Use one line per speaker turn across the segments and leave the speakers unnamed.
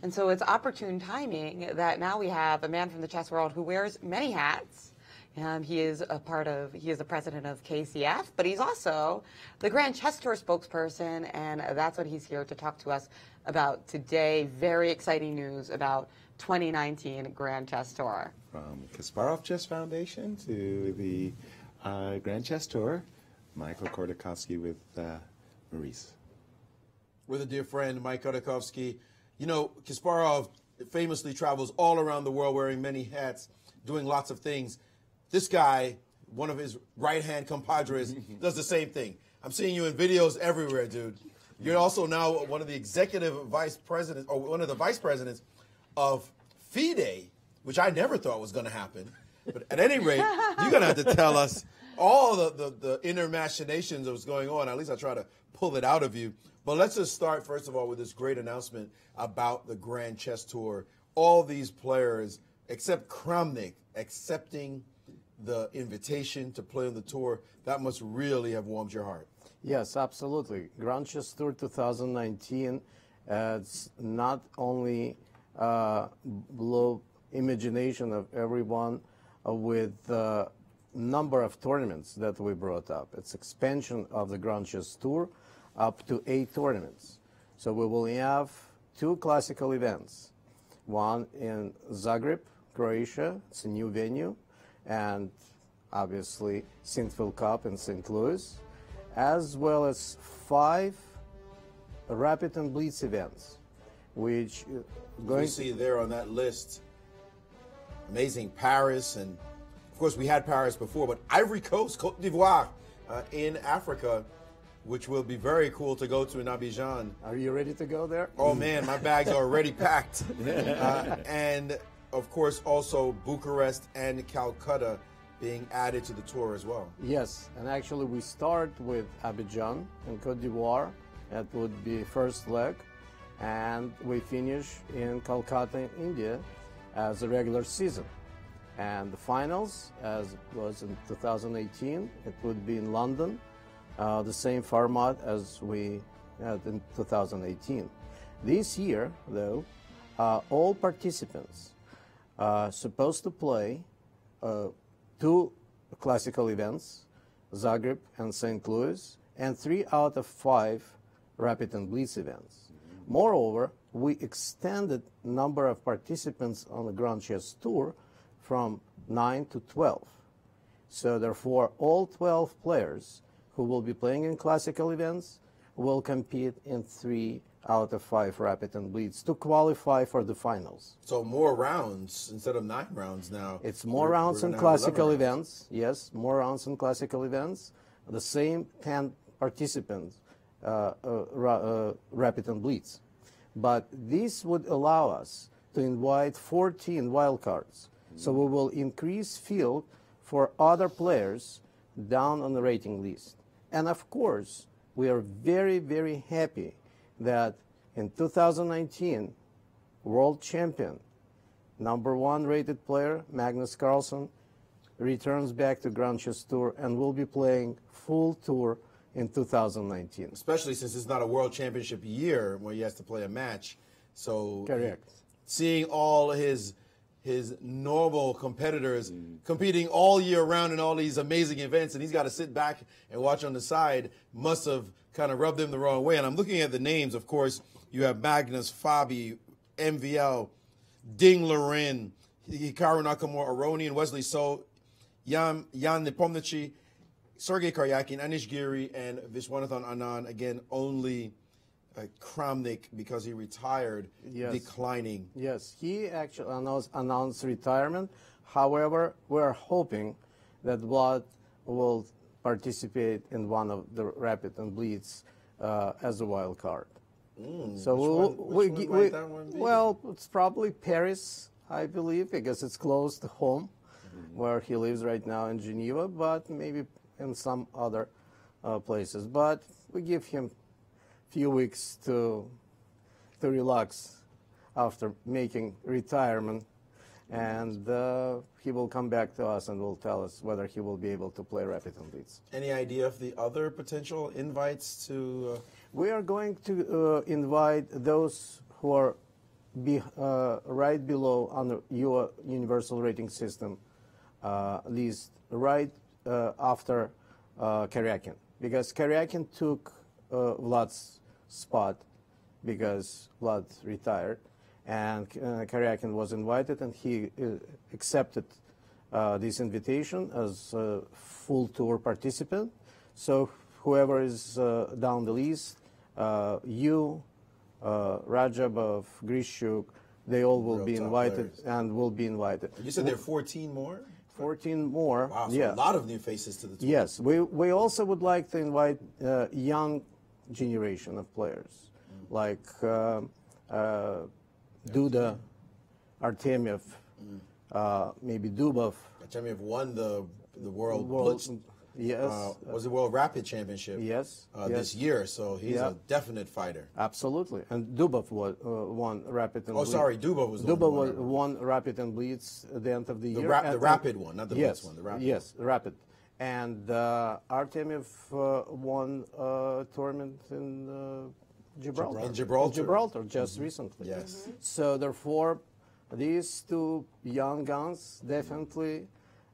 And so it's opportune timing that now we have a man from the chess world who wears many hats. He is the president of KCF, but he's also the Grand Chess Tour spokesperson, and that's what he's here to talk to us about today. Very exciting news about 2019 Grand Chess Tour.
From Kasparov Chess Foundation to the Grand Chess Tour, Michael Khodarkovsky with Maurice.
With a dear friend, Mike Khodarkovsky. You know, Kasparov famously travels all around the world wearing many hats, doing lots of things. This guy, one of his right-hand compadres, does the same thing. I'm seeing you in videos everywhere, dude. You're also now one of the executive vice presidents, or one of the vice presidents of FIDE, which I never thought was going to happen. But at any rate, you're going to have to tell us all the inner machinations of what's going on. At least I'll try to pull it out of you. But let's just start, first of all, with this great announcement about the Grand Chess Tour. All these players, except Kramnik, accepting the invitation to play on the tour. That must really have warmed your heart.
Yes, absolutely. Grand Chess Tour 2019, it's not only below imagination of everyone with the number of tournaments that we brought up. It's expansion of the Grand Chess Tour up to 8 tournaments. So we will have 2 classical events, one in Zagreb, Croatia. It's a new venue, and obviously Sinquefield Cup in St. Louis, as well as 5 rapid and blitz events, which
you see there on that list. Amazing Paris, and of course we had Paris before, but Ivory Coast, Côte d'Ivoire in Africa, which will be very cool to go to in Abidjan.
Are you ready to go there?
Oh man, my bags are already packed. And of course also Bucharest and Calcutta being added to the tour as well.
Yes, and actually we start with Abidjan in Côte d'Ivoire. That would be first leg, and we finish in Calcutta in India as a regular season. And the finals, as it was in 2018, it would be in London, the same format as we had in 2018. This year, though, all participants are supposed to play 2 classical events, Zagreb and St. Louis, and 3 out of 5 rapid and blitz events. Moreover, we extended number of participants on the Grand Chess Tour from 9 to 12. So therefore, all 12 players who will be playing in classical events will compete in 3 out of 5 rapid and blitz to qualify for the finals.
So more rounds instead of 9 rounds now.
It's more rounds in classical events. Yes, more rounds in classical events. The same 10 participants, rapid and blitz. But this would allow us to invite 14 wildcards. So we will increase field for other players down on the rating list. And of course, we are very, very happy that in 2019, world champion, #1 rated player, Magnus Carlsen, returns back to Grand Chess Tour and will be playing full tour in 2019.
Especially since it's not a world championship year where he has to play a match. So
correct.
Seeing all his normal competitors competing all year round in all these amazing events, and he's got to sit back and watch on the side, must have kind of rubbed him the wrong way. And I'm looking at the names, of course. You have Magnus, Fabi, MVL, Ding Loren, Hikaru Nakamura, Aroni, and Wesley So, Jan Nepomniachtchi, Sergei Karyakin, Anish Giri, and Viswanathan Anand. Again, only Kramnik, because he retired, declining.
Yes, he actually announced retirement. However, we're hoping that Vlad will participate in one of the rapid and blitz as a wild card.
So which one might that one be?
Well, it's probably Paris, I believe, because it's close to home, where he lives right now in Geneva, but maybe in some other places. But we give him few weeks to relax after making retirement, and he will come back to us and will tell us whether he will be able to play rapid and blitz.
Any idea of the other potential invites to?
We are going to invite those who are right below on the universal rating system list, right after Karyakin, because Karyakin took Vlad's spot because Vlad retired, and Karyakin was invited, and he accepted this invitation as a full tour participant. So whoever is down the list, Rajabov, Grishuk, they all will be invited and will be invited.
You said there are 14 more?
14 more.
Wow, so
yeah.
a lot of new faces to the tour.
Yes, we also would like to invite young generation of players, like Duda, Artemiev, maybe Dubov.
Artemiev won the World Blitz,
Yes.
was it World Rapid Championship?
Yes.
This year, so he's a definite fighter.
Absolutely. And Dubov won Rapid and Blitz.
Sorry, Dubov was the one who
won Rapid and Blitz at the end of the year.
The Rapid one, not the Blitz one. The Rapid.
Yes, Rapid. And Artemiev won a tournament in Gibraltar.
In Gibraltar.
Gibraltar, just recently.
Yes.
So therefore, these two young guns definitely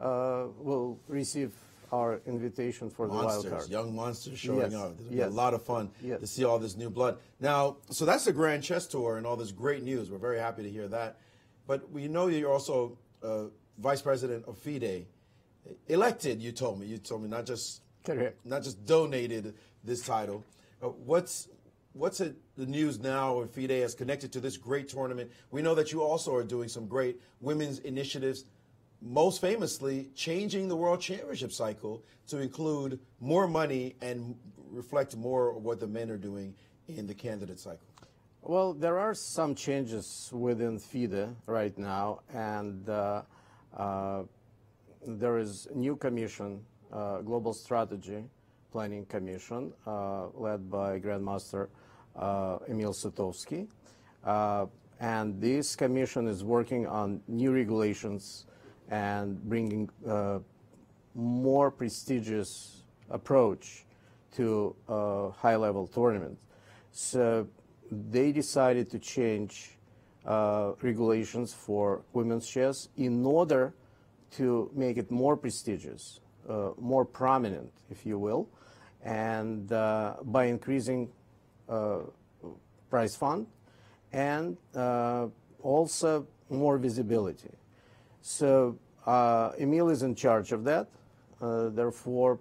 will receive our invitation for the wild card.
Young monsters showing up. It'll be a
Yes.
lot of fun to see all this new blood. Now, so that's the Grand Chess Tour and all this great news. We're very happy to hear that. But we know you're also vice president of FIDE. Elected, you told me. You told me not just
Correct.
not just donated this title. What's the news now when FIDE is connected to this great tournament? We know that you also are doing some great women's initiatives, most famously changing the World Championship cycle to include more money and reflect more of what the men are doing in the candidate cycle.
Well, there are some changes within FIDE right now, and there is a new commission, Global Strategy Planning Commission, led by Grandmaster Emil Sutovsky. And this commission is working on new regulations and bringing more prestigious approach to high-level tournament. So they decided to change regulations for women's chess in order to make it more prestigious, more prominent, if you will, and by increasing prize fund and also more visibility. So Emil is in charge of that. Therefore,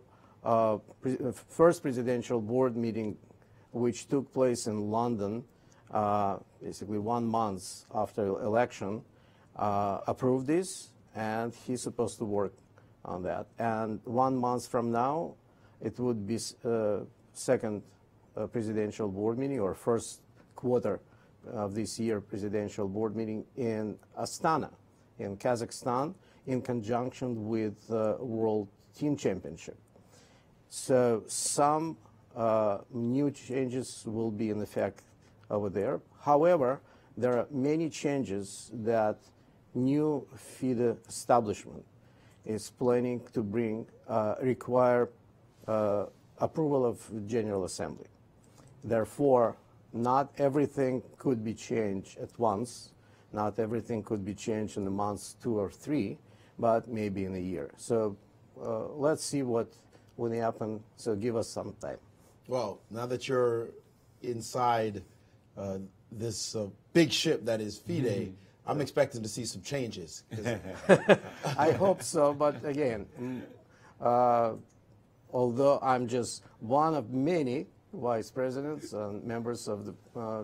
first presidential board meeting, which took place in London, basically 1 month after election, approved this, and he's supposed to work on that. And 1 month from now, it would be second presidential board meeting, or first quarter of this year presidential board meeting in Astana, in Kazakhstan, in conjunction with World Team Championship. So some new changes will be in effect over there. However, there are many changes that new FIDE establishment is planning to bring, require approval of General Assembly. Therefore, not everything could be changed at once. Not everything could be changed in a month, 2 or 3, but maybe in a year. So let's see what will happen. So give us some time.
Well, now that you're inside this big ship that is FIDE, I'm expecting to see some changes.
I hope so, but again, although I'm just one of many vice presidents and members of the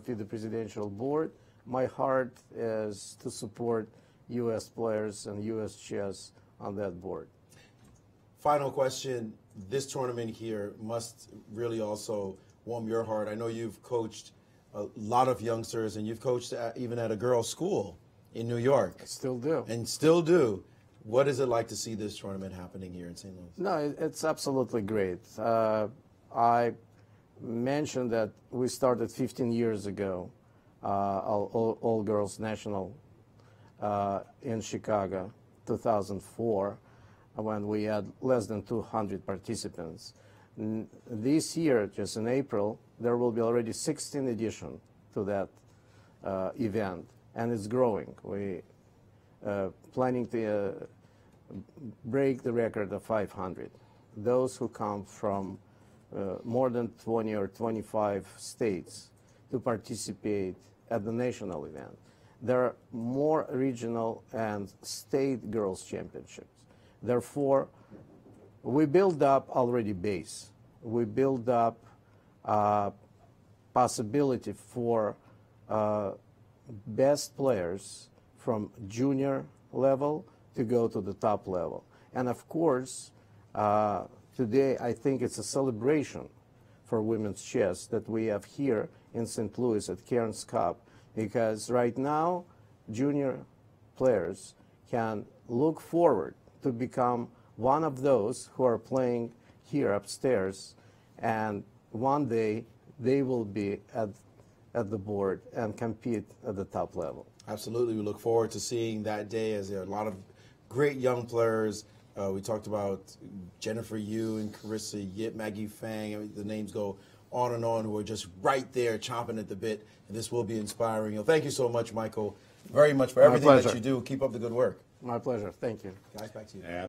FIDE Presidential Board, my heart is to support U.S. players and U.S. chess on that board.
Final question. This tournament here must really also warm your heart. I know you've coached a lot of youngsters, and you've coached even at a girls' school in New York.
I still do.
And still do. What is it like to see this tournament happening here in St. Louis?
No, it's absolutely great. I mentioned that we started 15 years ago, all girls national in Chicago, 2004, when we had less than 200 participants. This year, just in April, there will be already 16 edition to that event. and it's growing. We planning to break the record of 500. Those who come from more than 20 or 25 states to participate at the national event. There are more regional and state girls championships. Therefore, we build up already base. We build up possibility for best players from junior level to go to the top level. And of course, today I think it's a celebration for women's chess that we have here in St. Louis at Cairns Cup, because right now junior players can look forward to become one of those who are playing here upstairs, and one day they will be at the board and compete at the top level.
Absolutely. We look forward to seeing that day, as there are a lot of great young players. We talked about Jennifer Yu and Carissa Yip, Maggie Fang. I mean, the names go on and on, who are just right there chomping at the bit. And this will be inspiring. Thank you so much, Michael, very much for everything that you do. Keep up the good work.
My pleasure. Thank you.
Guys, back to you.